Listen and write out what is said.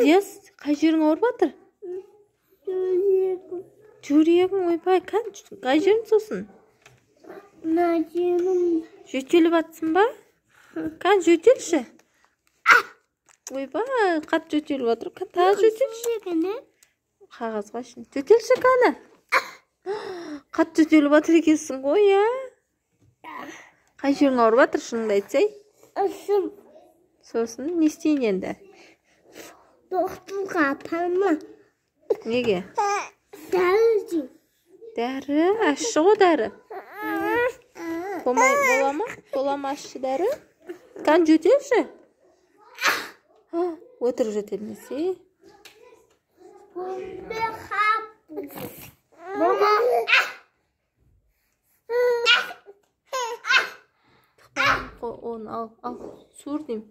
Diyas, қай жерің ауырып жатыр? Жүрегің, ойбай, қай жерің сосын? Жөтеліп жатсың ба? Жөтелші. Ойбай, қатты жөтеліп жатыр. Тағы жөтелші. Қағазға шын. Жөтелші қаны. Қатты жөтеліп жатыр екенсің ғой, я? Қай жерің ауырып жатыр, шыныңды айтсай? Сосын, не істейін енді? Доқтырға апарма. Неге? Дәрі. Дәрі? Ащы ғой дәрі. Бола ма? Бола ма ащы дәрі? Жөтелші. Отыр жөтелмесе. Оны ал. Суыр деймін.